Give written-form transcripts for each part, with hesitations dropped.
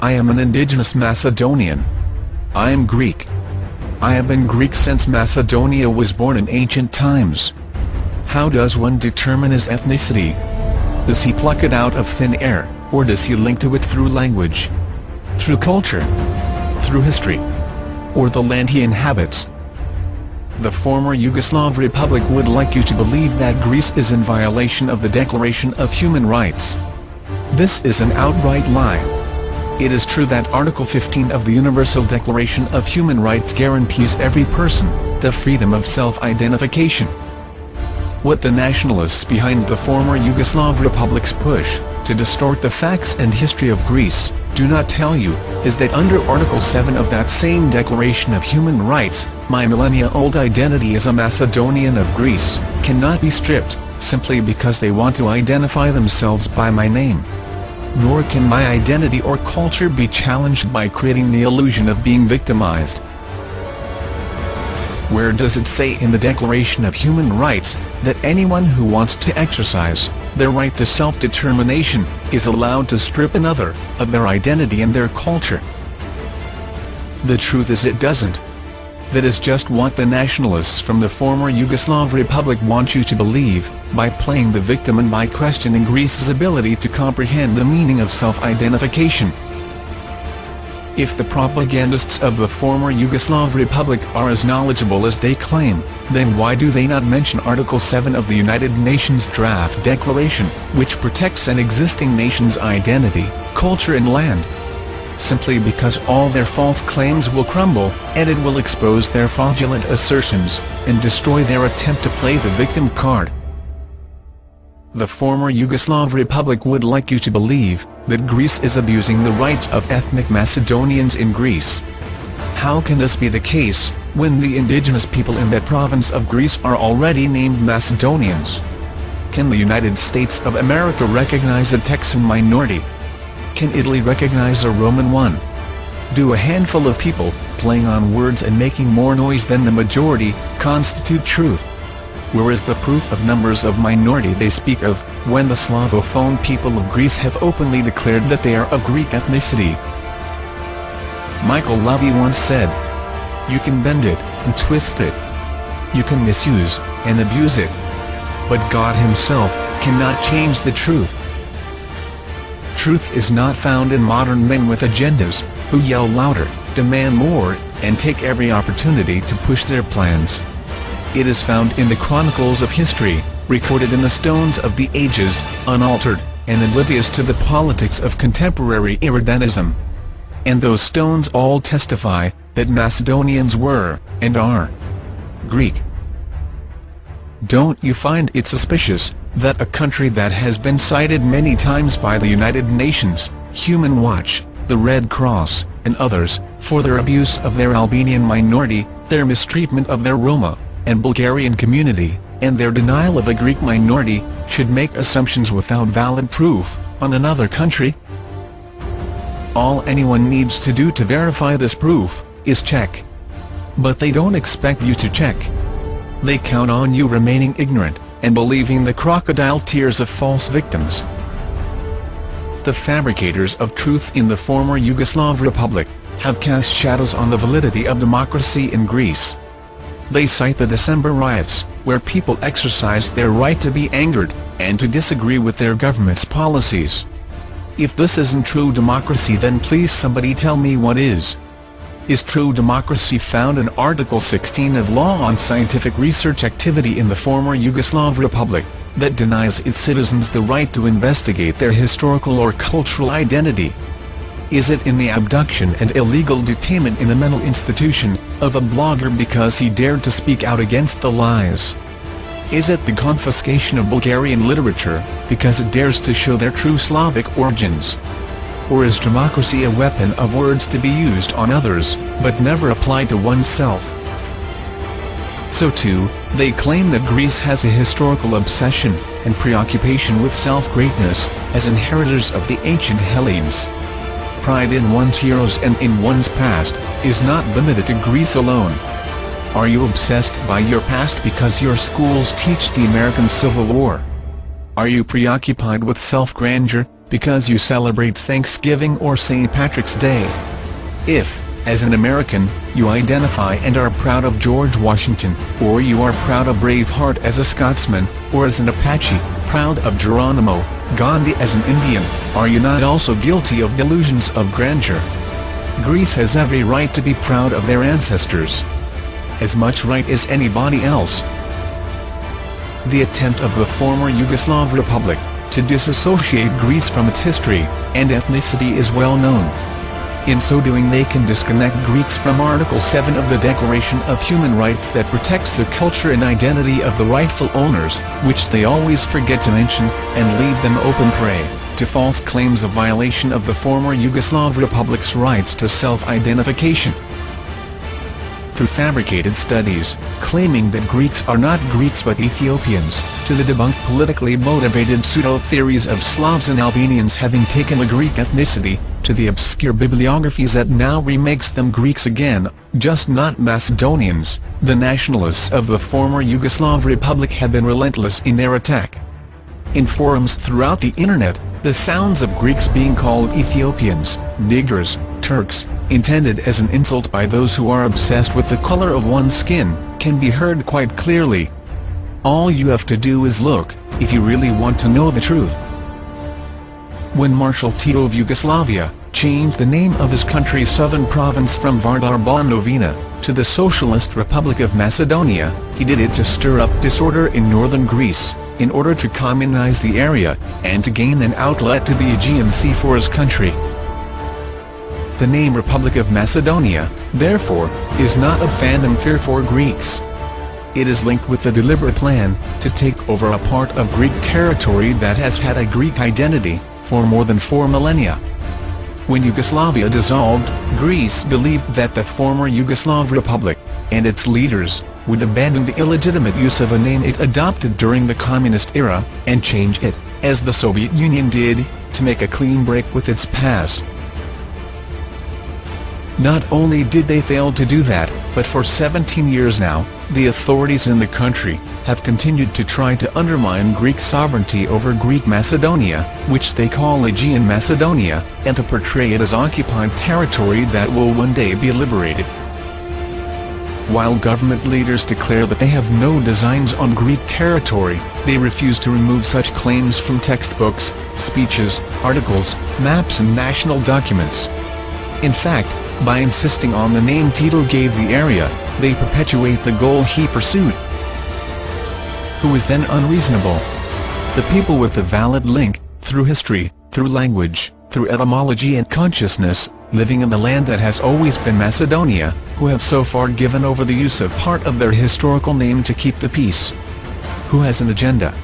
I am an indigenous Macedonian. I am Greek. I have been Greek since Macedonia was born in ancient times. How does one determine his ethnicity? Does he pluck it out of thin air, or does he link to it through language? Through culture? Through history? Or the land he inhabits? The former Yugoslav Republic would like you to believe that Greece is in violation of the Declaration of Human Rights. This is an outright lie. It is true that Article 15 of the Universal Declaration of Human Rights guarantees every person the freedom of self-identification. What the nationalists behind the former Yugoslav republics push to distort the facts and history of Greece do not tell you is that under Article 7 of that same Declaration of Human Rights, my millennia-old identity as a Macedonian of Greece cannot be stripped simply because they want to identify themselves by my name. Nor can my identity or culture be challenged by creating the illusion of being victimized. Where does it say in the Declaration of Human Rights that anyone who wants to exercise their right to self-determination is allowed to strip another of their identity and their culture? The truth is it doesn't. That is just what the nationalists from the former Yugoslav Republic want you to believe, by playing the victim and by questioning Greece's ability to comprehend the meaning of self-identification. If the propagandists of the former Yugoslav Republic are as knowledgeable as they claim, then why do they not mention Article 7 of the United Nations Draft Declaration, which protects an existing nation's identity, culture and land? Simply because all their false claims will crumble, and it will expose their fraudulent assertions, and destroy their attempt to play the victim card. The former Yugoslav Republic would like you to believe that Greece is abusing the rights of ethnic Macedonians in Greece. How can this be the case, when the indigenous people in that province of Greece are already named Macedonians? Can the United States of America recognize a Texan minority? Can Italy recognize a Roman one? Do a handful of people, playing on words and making more noise than the majority, constitute truth? Where is the proof of numbers of minority they speak of, when the Slavophone people of Greece have openly declared that they are of Greek ethnicity? Michael Levy once said, "You can bend it and twist it. You can misuse and abuse it. But God Himself cannot change the truth." Truth is not found in modern men with agendas, who yell louder, demand more, and take every opportunity to push their plans. It is found in the chronicles of history, recorded in the stones of the ages, unaltered, and oblivious to the politics of contemporary Iranianism. And those stones all testify that Macedonians were, and are, Greek. Don't you find it suspicious that a country that has been cited many times by the United Nations, Human Watch, the Red Cross, and others, for their abuse of their Albanian minority, their mistreatment of their Roma and Bulgarian community, and their denial of a Greek minority, should make assumptions without valid proof on another country? All anyone needs to do to verify this proof is check. But they don't expect you to check. They count on you remaining ignorant and believing the crocodile tears of false victims. The fabricators of truth in the former Yugoslav Republic have cast shadows on the validity of democracy in Greece. They cite the December riots, where people exercised their right to be angered and to disagree with their government's policies. If this isn't true democracy, then please somebody tell me what is. Is true democracy found in Article 16 of Law on Scientific Research Activity in the former Yugoslav Republic, that denies its citizens the right to investigate their historical or cultural identity? Is it in the abduction and illegal detainment in a mental institution of a blogger because he dared to speak out against the lies? Is it the confiscation of Bulgarian literature because it dares to show their true Slavic origins? Or is democracy a weapon of words to be used on others, but never applied to oneself? So too, they claim that Greece has a historical obsession and preoccupation with self-greatness, as inheritors of the ancient Hellenes. Pride in one's heroes and in one's past is not limited to Greece alone. Are you obsessed by your past because your schools teach the American Civil War? Are you preoccupied with self-grandeur because you celebrate Thanksgiving or St. Patrick's Day. If, as an American, you identify and are proud of George Washington, or you are proud of Braveheart as a Scotsman, or as an Apache, proud of Geronimo, Gandhi as an Indian, are you not also guilty of delusions of grandeur? Greece has every right to be proud of their ancestors. As much right as anybody else. The attempt of the former Yugoslav Republic to disassociate Greece from its history and ethnicity is well known. In so doing they can disconnect Greeks from Article 7 of the Declaration of Human Rights that protects the culture and identity of the rightful owners, which they always forget to mention, and leave them open prey to false claims of violation of the former Yugoslav Republic's rights to self-identification. Through fabricated studies, claiming that Greeks are not Greeks but Ethiopians, to the debunked politically motivated pseudo-theories of Slavs and Albanians having taken the Greek ethnicity, to the obscure bibliographies that now remakes them Greeks again, just not Macedonians, the nationalists of the former Yugoslav Republic have been relentless in their attack. In forums throughout the internet, the sounds of Greeks being called Ethiopians, Negroes, Turks, intended as an insult by those who are obsessed with the color of one's skin, can be heard quite clearly. All you have to do is look, if you really want to know the truth. When Marshal Tito of Yugoslavia changed the name of his country's southern province from Vardar Banovina to the Socialist Republic of Macedonia, he did it to stir up disorder in northern Greece, in order to communize the area, and to gain an outlet to the Aegean Sea for his country. The name Republic of Macedonia, therefore, is not a phantom fear for Greeks. It is linked with a deliberate plan to take over a part of Greek territory that has had a Greek identity for more than 4 millennia. When Yugoslavia dissolved, Greece believed that the former Yugoslav Republic, and its leaders, would abandon the illegitimate use of a name it adopted during the communist era, and change it, as the Soviet Union did, to make a clean break with its past. Not only did they fail to do that, but for 17 years now, the authorities in the country have continued to try to undermine Greek sovereignty over Greek Macedonia, which they call Aegean Macedonia, and to portray it as occupied territory that will one day be liberated. While government leaders declare that they have no designs on Greek territory, they refuse to remove such claims from textbooks, speeches, articles, maps and national documents. In fact, by insisting on the name Tito gave the area, they perpetuate the goal he pursued. Who is then unreasonable? The people with a valid link, through history, through language, through etymology and consciousness, living in the land that has always been Macedonia, who have so far given over the use of part of their historical name to keep the peace. Who has an agenda?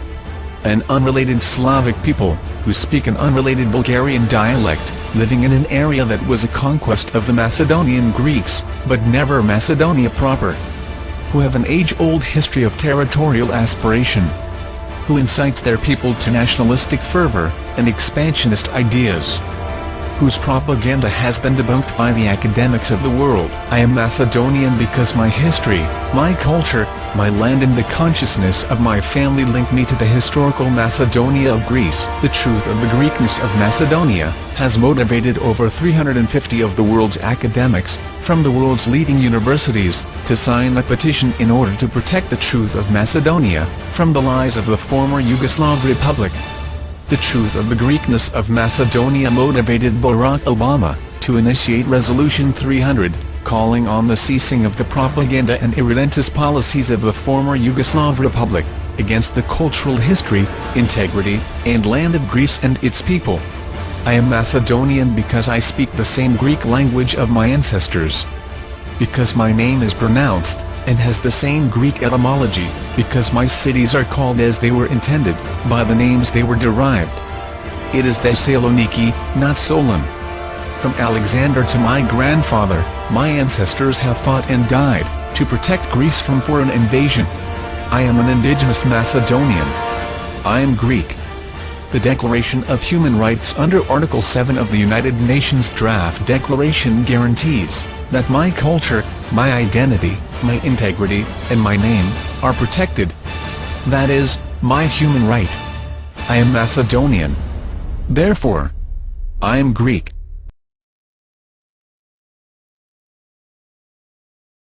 An unrelated Slavic people, who speak an unrelated Bulgarian dialect, living in an area that was a conquest of the Macedonian Greeks, but never Macedonia proper. Who have an age-old history of territorial aspiration. Who incites their people to nationalistic fervor and expansionist ideas. Whose propaganda has been debunked by the academics of the world. I am Macedonian because my history, my culture, my land and the consciousness of my family link me to the historical Macedonia of Greece. The truth of the Greekness of Macedonia has motivated over 350 of the world's academics, from the world's leading universities, to sign a petition in order to protect the truth of Macedonia from the lies of the former Yugoslav Republic. The truth of the Greekness of Macedonia motivated Barack Obama to initiate Resolution 300, calling on the ceasing of the propaganda and irrelentless policies of the former Yugoslav Republic, against the cultural history, integrity, and land of Greece and its people. I am Macedonian because I speak the same Greek language of my ancestors. Because my name is pronounced, and has the same Greek etymology, because my cities are called as they were intended, by the names they were derived. It is Thessaloniki, not Solon. From Alexander to my grandfather, my ancestors have fought and died, to protect Greece from foreign invasion. I am an indigenous Macedonian. I am Greek. The Declaration of Human Rights under Article 7 of the United Nations Draft Declaration guarantees that my culture, my identity, my integrity, and my name are protected. That is, my human right. I am Macedonian. Therefore, I am Greek,